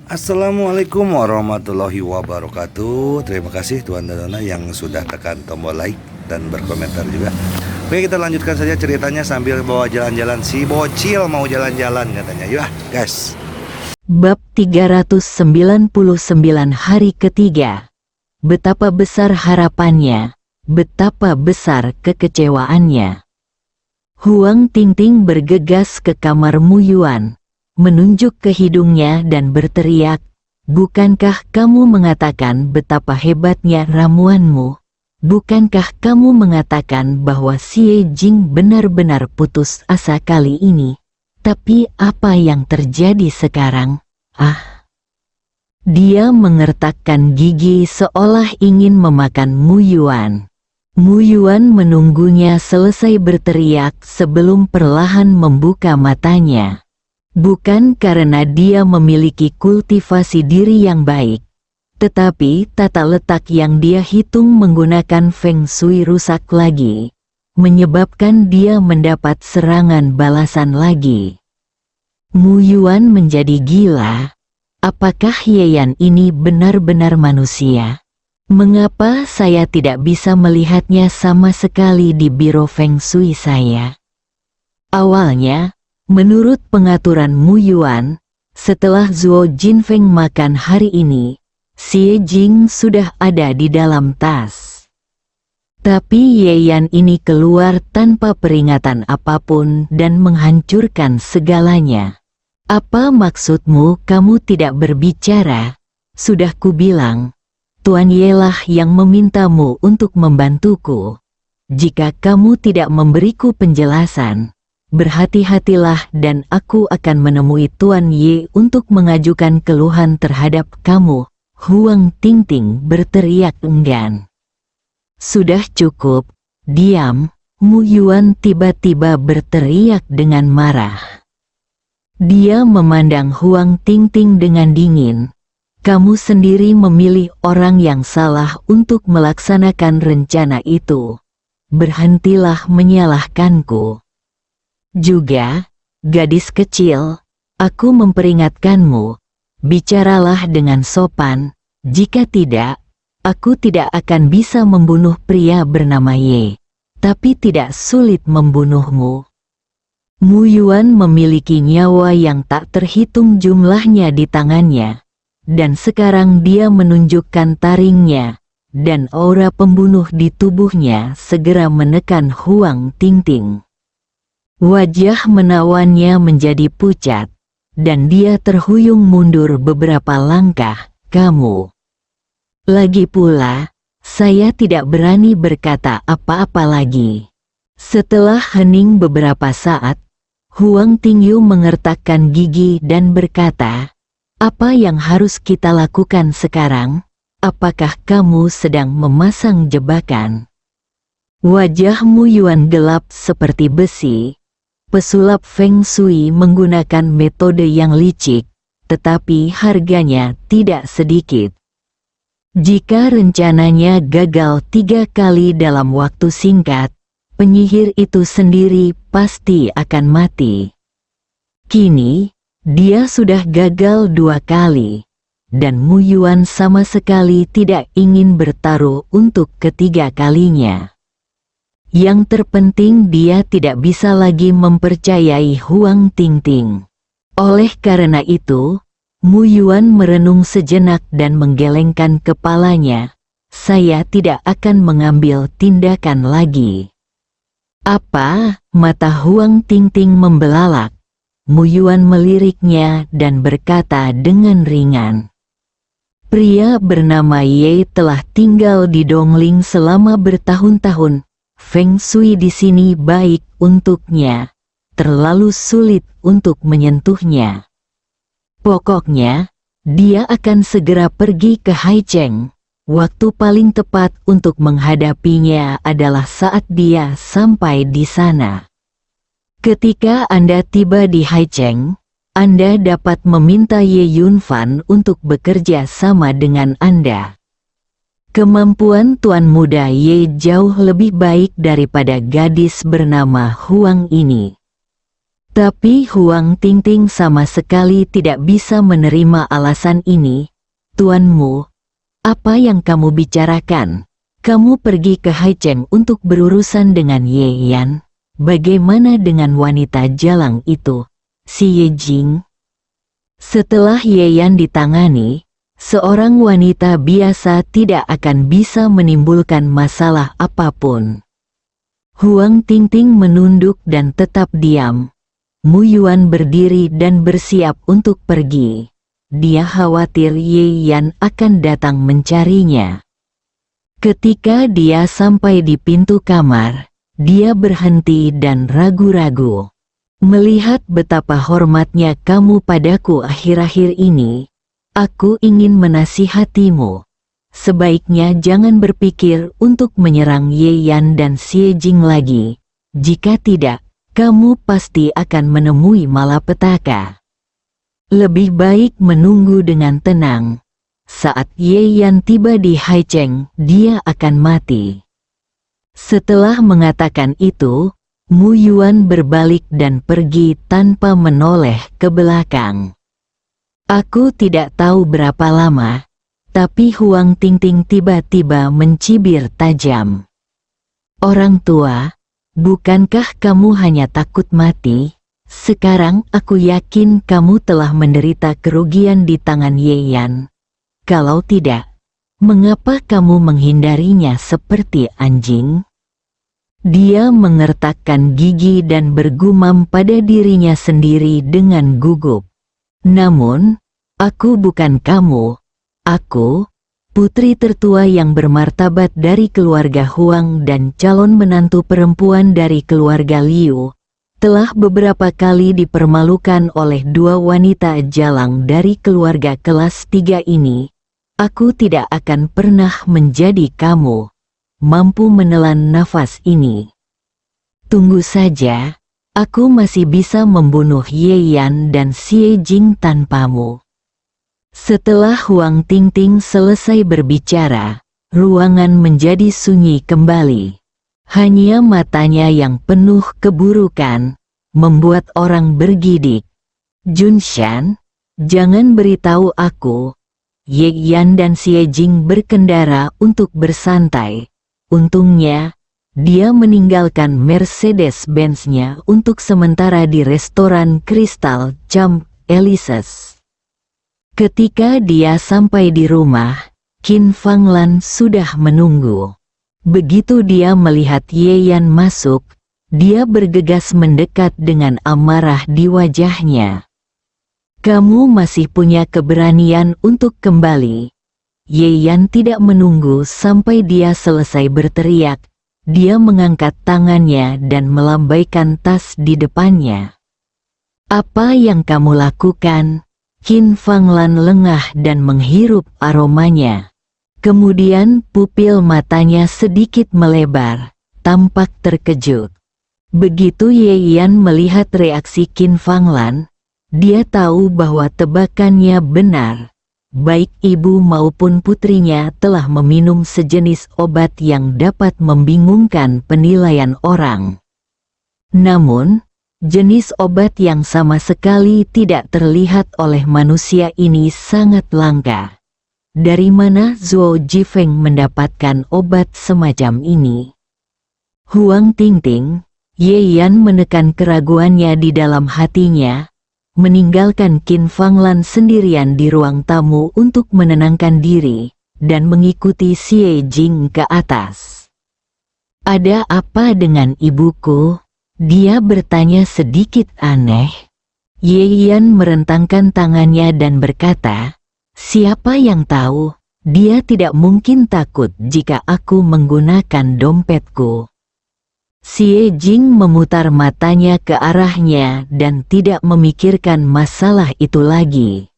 Assalamualaikum warahmatullahi wabarakatuh. Terima kasih Tuan dan Nona yang sudah tekan tombol like dan berkomentar juga. Oke, kita lanjutkan saja ceritanya sambil bawa jalan-jalan. Si bocil mau jalan-jalan katanya. Yuk guys. Bab 399 hari ketiga. Betapa besar harapannya, betapa besar kekecewaannya. Huang Tingting bergegas ke kamar Mu Yuan, menunjuk ke hidungnya dan berteriak, "Bukankah kamu mengatakan betapa hebatnya ramuanmu? Bukankah kamu mengatakan bahwa Xie Jing benar-benar putus asa kali ini? Tapi apa yang terjadi sekarang?" Dia mengertakkan gigi seolah ingin memakan Mu Yuan. Mu Yuan menunggunya selesai berteriak sebelum perlahan membuka matanya. Bukan karena dia memiliki kultivasi diri yang baik, tetapi tata letak yang dia hitung menggunakan Feng Shui rusak lagi, menyebabkan dia mendapat serangan balasan lagi. Mu Yuan menjadi gila. Apakah Yeyan ini benar-benar manusia? Mengapa saya tidak bisa melihatnya sama sekali di biro Feng Shui saya? Awalnya, menurut pengaturan Mu Yuan, setelah Zhuo Jinfeng makan hari ini, Xie Jing sudah ada di dalam tas. Tapi Yeyan ini keluar tanpa peringatan apapun dan menghancurkan segalanya. "Apa maksudmu kamu tidak berbicara? Sudah kubilang, Tuan Yelah yang memintamu untuk membantuku. Jika kamu tidak memberiku penjelasan, berhati-hatilah dan aku akan menemui Tuan Ye untuk mengajukan keluhan terhadap kamu." Huang Tingting berteriak enggan. "Sudah cukup, diam!" Mu Yuan tiba-tiba berteriak dengan marah. Dia memandang Huang Tingting dengan dingin. "Kamu sendiri memilih orang yang salah untuk melaksanakan rencana itu. Berhentilah menyalahkanku. Juga, gadis kecil, aku memperingatkanmu, bicaralah dengan sopan, jika tidak, aku tidak akan bisa membunuh pria bernama Ye, tapi tidak sulit membunuhmu." Mu Yuan memiliki nyawa yang tak terhitung jumlahnya di tangannya, dan sekarang dia menunjukkan taringnya, dan aura pembunuh di tubuhnya segera menekan Huang Tingting. Wajah menawannya menjadi pucat, dan dia terhuyung mundur beberapa langkah. "Kamu." Lagi pula, saya tidak berani berkata apa-apa lagi. Setelah hening beberapa saat, Huang Tingyu mengertakkan gigi dan berkata, "Apa yang harus kita lakukan sekarang? Apakah kamu sedang memasang jebakan?" Wajah Mu Yuan gelap seperti besi. Pesulap Feng Shui menggunakan metode yang licik, tetapi harganya tidak sedikit. Jika rencananya gagal 3 kali dalam waktu singkat, penyihir itu sendiri pasti akan mati. Kini, dia sudah gagal 2 kali, dan Mu Yuan sama sekali tidak ingin bertaruh untuk ketiga kalinya. Yang terpenting dia tidak bisa lagi mempercayai Huang Tingting. Oleh karena itu, Mu Yuan merenung sejenak dan menggelengkan kepalanya. "Saya tidak akan mengambil tindakan lagi." "Apa?" Mata Huang Tingting membelalak. Mu Yuan meliriknya dan berkata dengan ringan, "Pria bernama Ye telah tinggal di Dongling selama bertahun-tahun. Feng Shui di sini baik untuknya, terlalu sulit untuk menyentuhnya. Pokoknya, dia akan segera pergi ke Haicheng. Waktu paling tepat untuk menghadapinya adalah saat dia sampai di sana. Ketika Anda tiba di Haicheng, Anda dapat meminta Ye Yunfan untuk bekerja sama dengan Anda. Kemampuan Tuan Muda Ye jauh lebih baik daripada gadis bernama Huang ini. Tapi Huang Tingting sama sekali tidak bisa menerima alasan ini. Tuanmu, apa yang kamu bicarakan? Kamu pergi ke Haicheng untuk berurusan dengan Ye Yan. Bagaimana dengan wanita jalang itu, si Ye Jing? Setelah Ye Yan ditangani, seorang wanita biasa tidak akan bisa menimbulkan masalah apapun. Huang Tingting menunduk dan tetap diam. Mu Yuan berdiri dan bersiap untuk pergi. Dia khawatir Ye Yan akan datang mencarinya. Ketika dia sampai di pintu kamar, dia berhenti dan ragu-ragu. Melihat betapa hormatnya kamu padaku akhir-akhir ini, aku ingin menasihatimu. Sebaiknya jangan berpikir untuk menyerang Ye Yan dan Xie Jing lagi. Jika tidak, kamu pasti akan menemui malapetaka. Lebih baik menunggu dengan tenang. Saat Ye Yan tiba di Haicheng, dia akan mati. Setelah mengatakan itu, Mu Yuan berbalik dan pergi tanpa menoleh ke belakang. Aku tidak tahu berapa lama, tapi Huang Tingting tiba-tiba mencibir tajam. Orang tua, bukankah kamu hanya takut mati? Sekarang aku yakin kamu telah menderita kerugian di tangan Ye Yan. Kalau tidak, mengapa kamu menghindarinya seperti anjing? Dia mengertakkan gigi dan bergumam pada dirinya sendiri dengan gugup. Namun, aku bukan kamu. Aku, putri tertua yang bermartabat dari keluarga Huang dan calon menantu perempuan dari keluarga Liu, telah beberapa kali dipermalukan oleh dua wanita jalang dari keluarga kelas 3 ini. Aku tidak akan pernah menjadi kamu, mampu menelan nafas ini. Tunggu saja, aku masih bisa membunuh Ye Yan dan Xie Jing tanpamu. Setelah Huang Tingting selesai berbicara, ruangan menjadi sunyi kembali. Hanya matanya yang penuh keburukan, membuat orang bergidik. Junshan, jangan beritahu aku. Ye Yan dan Xie Jing berkendara untuk bersantai. Untungnya, dia meninggalkan Mercedes-Benz-nya untuk sementara di restoran Crystal Champ Elysees. Ketika dia sampai di rumah, Qin Fanglan sudah menunggu. Begitu dia melihat Ye Yan masuk, dia bergegas mendekat dengan amarah di wajahnya. Kamu masih punya keberanian untuk kembali. Ye Yan tidak menunggu sampai dia selesai berteriak. Dia mengangkat tangannya dan melambaikan tas di depannya. Apa yang kamu lakukan? Qin Fanglan lengah dan menghirup aromanya. Kemudian pupil matanya sedikit melebar, tampak terkejut. Begitu Ye Yan melihat reaksi Qin Fanglan, dia tahu bahwa tebakannya benar. Baik ibu maupun putrinya telah meminum sejenis obat yang dapat membingungkan penilaian orang. Namun, jenis obat yang sama sekali tidak terlihat oleh manusia ini sangat langka. Dari mana Zhuo Jifeng mendapatkan obat semacam ini? Huang Tingting, Ye Yan menekan keraguannya di dalam hatinya, meninggalkan Qin Fanglan sendirian di ruang tamu untuk menenangkan diri, dan mengikuti Xie Jing ke atas. Ada apa dengan ibuku? Dia bertanya sedikit aneh. Ye Yan merentangkan tangannya dan berkata, siapa yang tahu, dia tidak mungkin takut jika aku menggunakan dompetku. Xie Jing memutar matanya ke arahnya dan tidak memikirkan masalah itu lagi.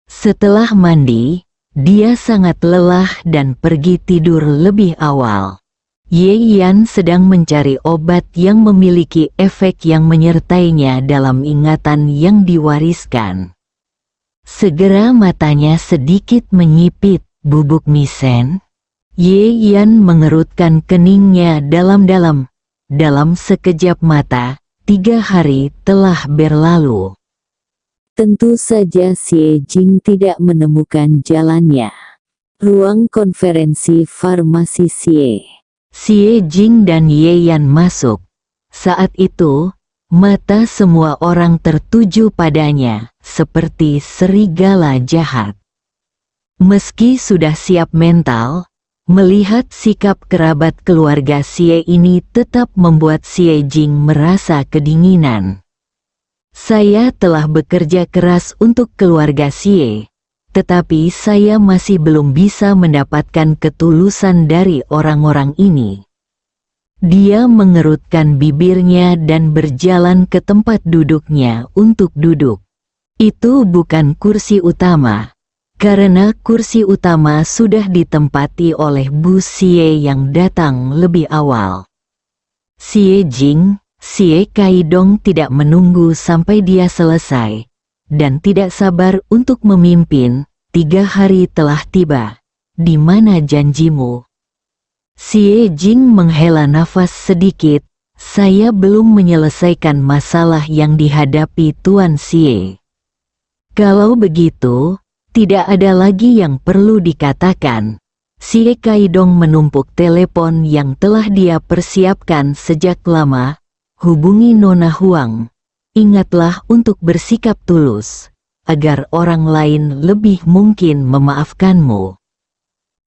Setelah mandi, dia sangat lelah dan pergi tidur lebih awal. Ye Yan sedang mencari obat yang memiliki efek yang menyertainya dalam ingatan yang diwariskan. Segera matanya sedikit menyipit. Bubuk misen? Ye Yan mengerutkan keningnya dalam-dalam. Dalam sekejap mata, 3 hari telah berlalu. Tentu saja Xie Jing tidak menemukan jalannya. Ruang konferensi farmasi Xie Jing dan Ye Yan masuk. Saat itu, mata semua orang tertuju padanya, seperti serigala jahat. Meski sudah siap mental, melihat sikap kerabat keluarga Xie ini tetap membuat Xie Jing merasa kedinginan. Saya telah bekerja keras untuk keluarga Xie, tetapi saya masih belum bisa mendapatkan ketulusan dari orang-orang ini. Dia mengerutkan bibirnya dan berjalan ke tempat duduknya untuk duduk. Itu bukan kursi utama, karena kursi utama sudah ditempati oleh Bu Xie yang datang lebih awal. Xie Jing, Xie Kaidong tidak menunggu sampai dia selesai, dan tidak sabar untuk memimpin. 3 hari telah tiba. Di mana janjimu? Xie Jing menghela nafas sedikit. Saya belum menyelesaikan masalah yang dihadapi Tuan Xie. Kalau begitu, tidak ada lagi yang perlu dikatakan. Xie Kaidong menumpuk telepon yang telah dia persiapkan sejak lama. Hubungi Nona Huang. Ingatlah untuk bersikap tulus, agar orang lain lebih mungkin memaafkanmu.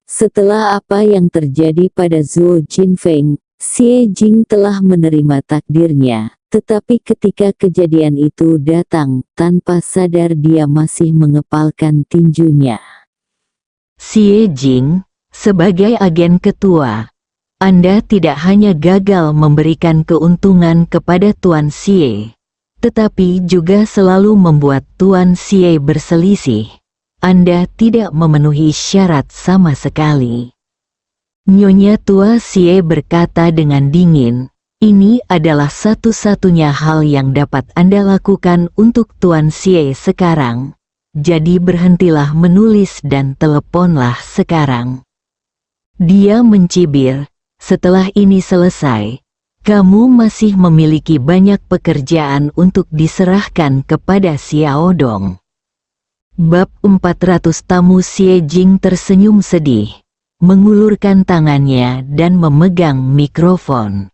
Setelah apa yang terjadi pada Zhuo Jinfeng, Xie Jing telah menerima takdirnya, tetapi ketika kejadian itu datang, tanpa sadar dia masih mengepalkan tinjunya. Xie Jing, sebagai agen ketua, Anda tidak hanya gagal memberikan keuntungan kepada Tuan Xie, tetapi juga selalu membuat Tuan Xie berselisih. Anda tidak memenuhi syarat sama sekali. Nyonya Tua Xie berkata dengan dingin, ini adalah satu-satunya hal yang dapat Anda lakukan untuk Tuan Xie sekarang. Jadi berhentilah menulis dan teleponlah sekarang. Dia mencibir, setelah ini selesai, kamu masih memiliki banyak pekerjaan untuk diserahkan kepada Xiao Dong. Bab 400 Tamu Xie Jing tersenyum sedih, mengulurkan tangannya dan memegang mikrofon.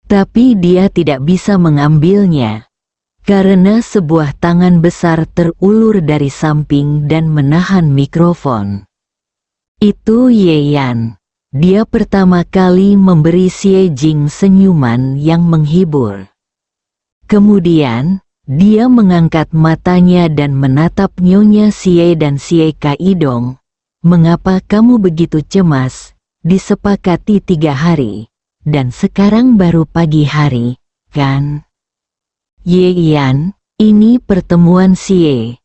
Tapi dia tidak bisa mengambilnya, karena sebuah tangan besar terulur dari samping dan menahan mikrofon. Itu Ye Yan. Dia pertama kali memberi Xie Jing senyuman yang menghibur. Kemudian, dia mengangkat matanya dan menatap Nyonya Xie dan Xie Kaidong. Mengapa kamu begitu cemas? Disepakati 3 hari, dan sekarang baru pagi hari, kan? Ye Yan, ini pertemuan Xie.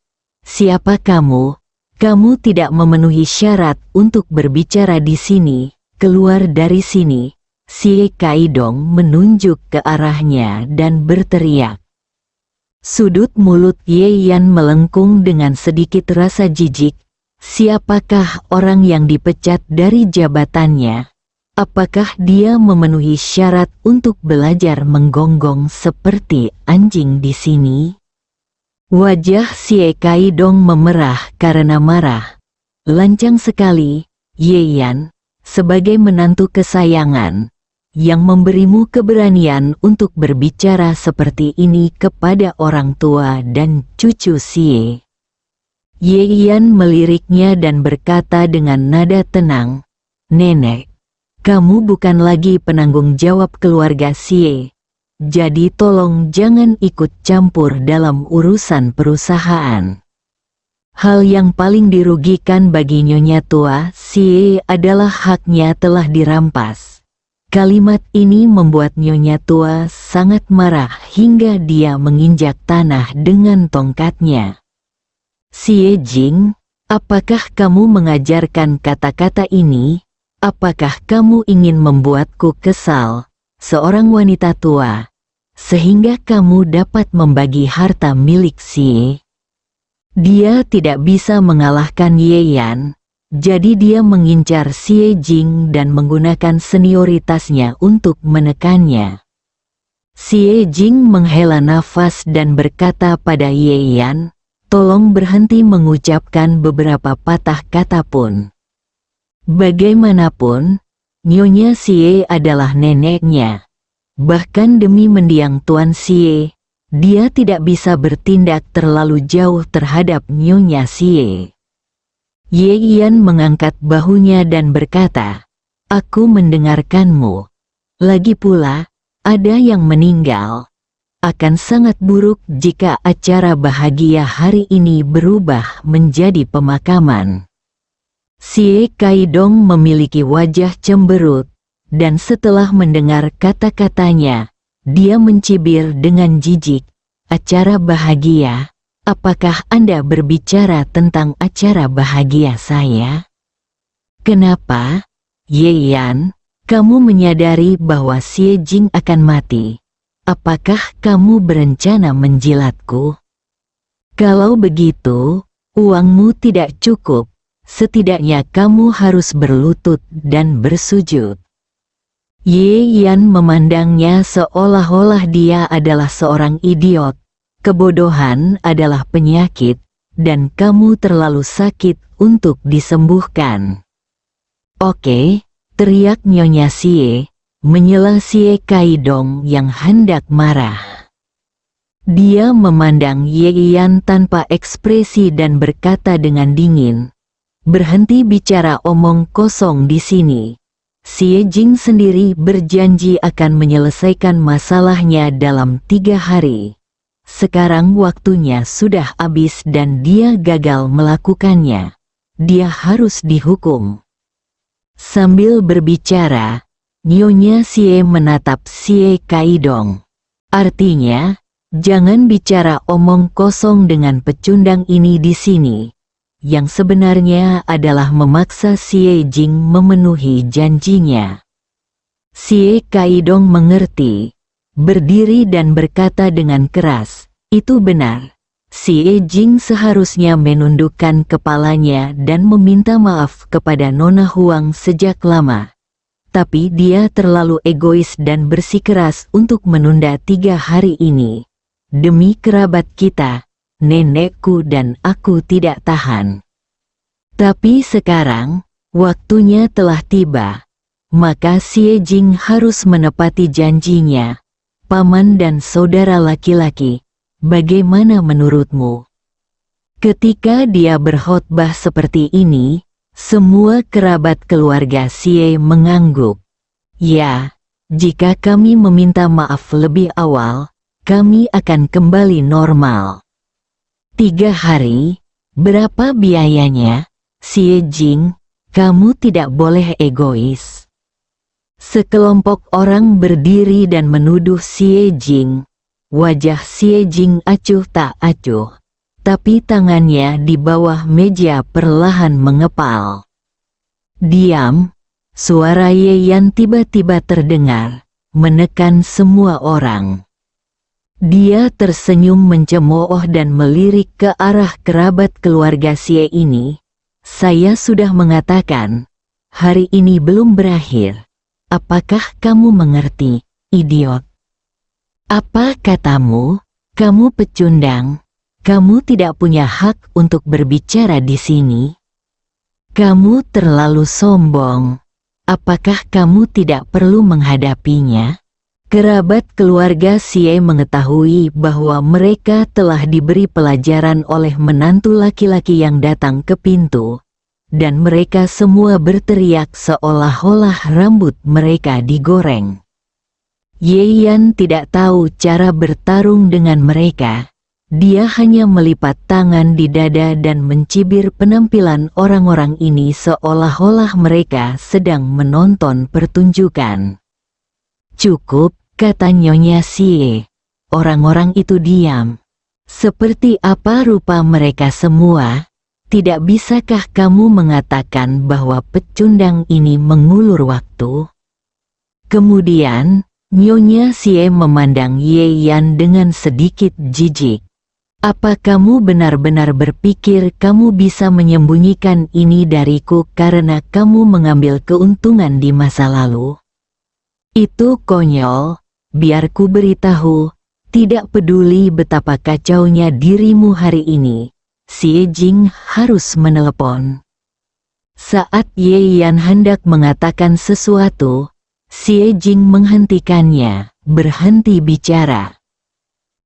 Siapa kamu? Kamu tidak memenuhi syarat untuk berbicara di sini. Keluar dari sini. Xie Kaidong menunjuk ke arahnya dan berteriak. Sudut mulut Ye Yan melengkung dengan sedikit rasa jijik. Siapakah orang yang dipecat dari jabatannya? Apakah dia memenuhi syarat untuk belajar menggonggong seperti anjing di sini? Wajah Xie Kaidong memerah karena marah. Lancang sekali, Ye Yan, sebagai menantu kesayangan, yang memberimu keberanian untuk berbicara seperti ini kepada orang tua dan cucu Xie. Ye Yan meliriknya dan berkata dengan nada tenang, Nenek, kamu bukan lagi penanggung jawab keluarga Xie, jadi tolong jangan ikut campur dalam urusan perusahaan. Hal yang paling dirugikan bagi Nyonya Tua Xie adalah haknya telah dirampas. Kalimat ini membuat Nyonya Tua sangat marah hingga dia menginjak tanah dengan tongkatnya. Xie Jing, apakah kamu mengajarkan kata-kata ini? Apakah kamu ingin membuatku kesal, seorang wanita tua, sehingga kamu dapat membagi harta milik Xie? Dia tidak bisa mengalahkan Ye Yan. Jadi dia mengincar Xie Jing dan menggunakan senioritasnya untuk menekannya. Xie Jing menghela nafas dan berkata pada Ye Yan, "Tolong berhenti mengucapkan beberapa patah kata pun. Bagaimanapun, Nyonya Xie adalah neneknya. Bahkan demi mendiang Tuan Xie, dia tidak bisa bertindak terlalu jauh terhadap Nyonya Xie." Ye Yan mengangkat bahunya dan berkata, "Aku mendengarkanmu. Lagi pula, ada yang meninggal. Akan sangat buruk jika acara bahagia hari ini berubah menjadi pemakaman." Xie Kaidong memiliki wajah cemberut, dan setelah mendengar kata-katanya, dia mencibir dengan jijik. "Acara bahagia? Apakah Anda berbicara tentang acara bahagia saya? Kenapa, Ye Yan, kamu menyadari bahwa Xie Jing akan mati? Apakah kamu berencana menjilatku? Kalau begitu, uangmu tidak cukup. Setidaknya kamu harus berlutut dan bersujud." Ye Yan memandangnya seolah-olah dia adalah seorang idiot. "Kebodohan adalah penyakit, dan kamu terlalu sakit untuk disembuhkan." "Oke," teriak Nyonya Xie, menyela Xie Kaidong yang hendak marah. Dia memandang Ye Yan tanpa ekspresi dan berkata dengan dingin, "Berhenti bicara omong kosong di sini. Xie Jing sendiri berjanji akan menyelesaikan masalahnya dalam 3 hari. Sekarang waktunya sudah habis dan dia gagal melakukannya. Dia harus dihukum." Sambil berbicara, Nyonya Xie menatap Xie Kaidong. "Artinya, jangan bicara omong kosong dengan pecundang ini di sini." Yang sebenarnya adalah memaksa Xie Jing memenuhi janjinya. Xie Kaidong mengerti, berdiri dan berkata dengan keras, "Itu benar. Xie Jing seharusnya menundukkan kepalanya dan meminta maaf kepada Nona Huang sejak lama. Tapi dia terlalu egois dan bersikeras untuk menunda 3 hari ini. Demi kerabat kita, nenekku dan aku tidak tahan. Tapi sekarang, waktunya telah tiba. Maka Xie Jing harus menepati janjinya. Paman dan saudara laki-laki, bagaimana menurutmu?" Ketika dia berkhotbah seperti ini, semua kerabat keluarga Xie mengangguk. "Ya, jika kami meminta maaf lebih awal, kami akan kembali normal." 3 hari, berapa biayanya? Xie Jing, kamu tidak boleh egois. Sekelompok orang berdiri dan menuduh Xie Jing. Wajah Xie Jing acuh tak acuh, tapi tangannya di bawah meja perlahan mengepal. "Diam!" Suara Ye Yan tiba-tiba terdengar, menekan semua orang. Dia tersenyum mencemooh dan melirik ke arah kerabat keluarga Xie ini. "Saya sudah mengatakan, hari ini belum berakhir. Apakah kamu mengerti, idiot? Apa katamu? Kamu pecundang. Kamu tidak punya hak untuk berbicara di sini. Kamu terlalu sombong. Apakah kamu tidak perlu menghadapinya?" Kerabat keluarga Xie mengetahui bahwa mereka telah diberi pelajaran oleh menantu laki-laki yang datang ke pintu, dan mereka semua berteriak seolah-olah rambut mereka digoreng. Ye Yan tidak tahu cara bertarung dengan mereka. Dia hanya melipat tangan di dada dan mencibir penampilan orang-orang ini seolah-olah mereka sedang menonton pertunjukan. "Cukup," kata Nyonya Xie. Orang-orang itu diam. "Seperti apa rupa mereka semua? Tidak bisakah kamu mengatakan bahwa pecundang ini mengulur waktu?" Kemudian, Nyonya Xie memandang Ye Yan dengan sedikit jijik. "Apa kamu benar-benar berpikir kamu bisa menyembunyikan ini dariku karena kamu mengambil keuntungan di masa lalu? Itu konyol." biar ku beritahu, tidak peduli betapa kacaunya dirimu hari ini, Xie Jing harus menelepon. Saat Ye Yan hendak mengatakan sesuatu, Xie Jing menghentikannya, berhenti bicara.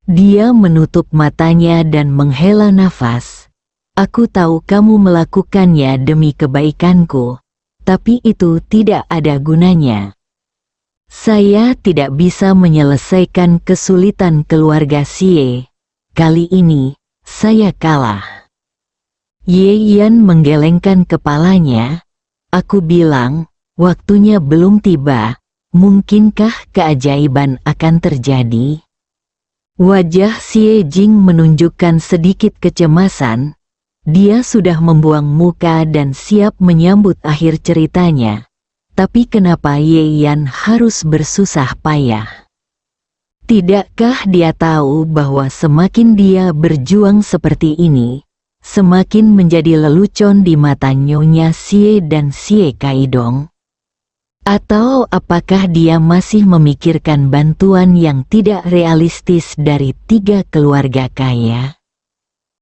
Dia menutup matanya dan menghela nafas. Aku tahu kamu melakukannya demi kebaikanku, tapi itu tidak ada gunanya. Saya tidak bisa menyelesaikan kesulitan keluarga Xie. Kali ini, saya kalah. Ye Yan menggelengkan kepalanya. Aku bilang, waktunya belum tiba. Mungkinkah keajaiban akan terjadi? Wajah Xie Jing menunjukkan sedikit kecemasan. Dia sudah membuang muka dan siap menyambut akhir ceritanya. Tapi kenapa Ye Yan harus bersusah payah? Tidakkah dia tahu bahwa semakin dia berjuang seperti ini, semakin menjadi lelucon di mata Nyonya Xie dan Xie Kaidong? Atau apakah dia masih memikirkan bantuan yang tidak realistis dari 3 keluarga kaya?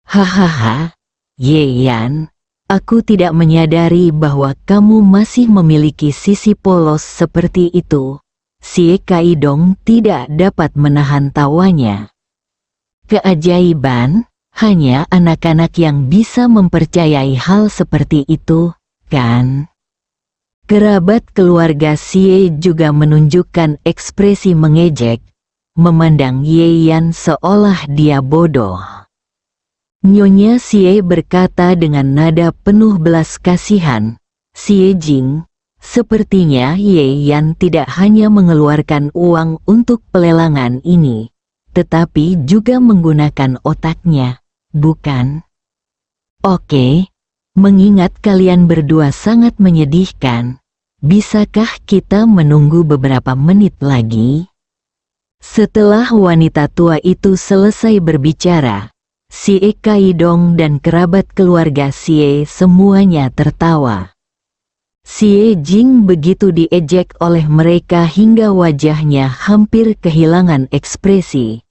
Hahaha, Ye Yan, aku tidak menyadari bahwa kamu masih memiliki sisi polos seperti itu. Xie Kaidong tidak dapat menahan tawanya. Keajaiban, hanya anak-anak yang bisa mempercayai hal seperti itu, kan? Kerabat keluarga Xie juga menunjukkan ekspresi mengejek, memandang Ye Yan seolah dia bodoh. Nyonya Xie berkata dengan nada penuh belas kasihan, Xie Jing, sepertinya Ye Yan tidak hanya mengeluarkan uang untuk pelelangan ini, tetapi juga menggunakan otaknya, bukan? Oke. Mengingat kalian berdua sangat menyedihkan, bisakah kita menunggu beberapa menit lagi? Setelah wanita tua itu selesai berbicara, Xie Kaidong dan kerabat keluarga Xie semuanya tertawa. Xie Jing begitu diejek oleh mereka hingga wajahnya hampir kehilangan ekspresi.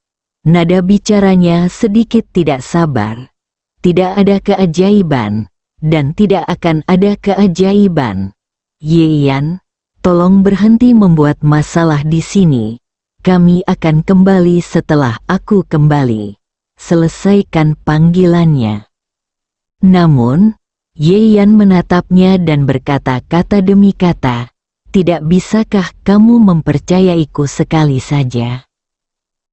Nada bicaranya sedikit tidak sabar. Tidak ada keajaiban. Dan tidak akan ada keajaiban. Ye Yan, tolong berhenti membuat masalah di sini. Kami akan kembali setelah aku kembali. Selesaikan panggilannya. Namun, Ye Yan menatapnya dan berkata kata demi kata, tidak bisakah kamu mempercayaiku sekali saja?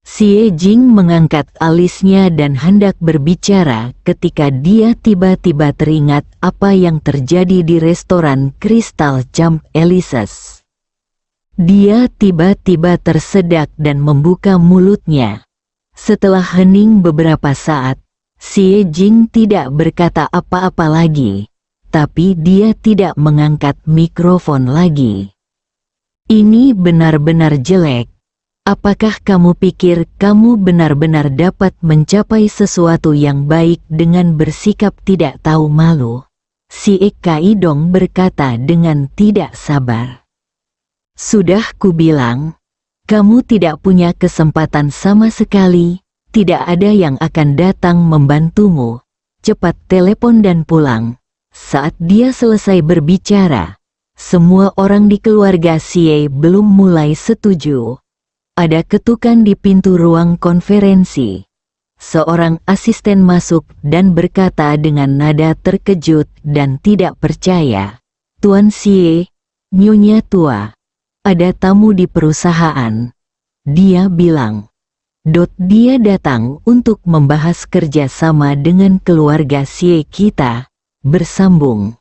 Xie Jing mengangkat alisnya dan hendak berbicara ketika dia tiba-tiba teringat apa yang terjadi di restoran Crystal Jump Elysius. Dia tiba-tiba tersedak dan membuka mulutnya. Setelah hening beberapa saat, Xie Jing tidak berkata apa-apa lagi, tapi dia tidak mengangkat mikrofon lagi. Ini benar-benar jelek. Apakah kamu pikir kamu benar-benar dapat mencapai sesuatu yang baik dengan bersikap tidak tahu malu? Xie Kaidong berkata dengan tidak sabar. Sudah kubilang, kamu tidak punya kesempatan sama sekali, tidak ada yang akan datang membantumu. Cepat telepon dan pulang. Saat dia selesai berbicara, semua orang di keluarga Xie belum mulai setuju. Ada ketukan di pintu ruang konferensi. Seorang asisten masuk dan berkata dengan nada terkejut dan tidak percaya, Tuan Xie, Nyonya tua, ada tamu di perusahaan. Dia bilang, dia datang untuk membahas kerjasama dengan keluarga Xie kita. Bersambung.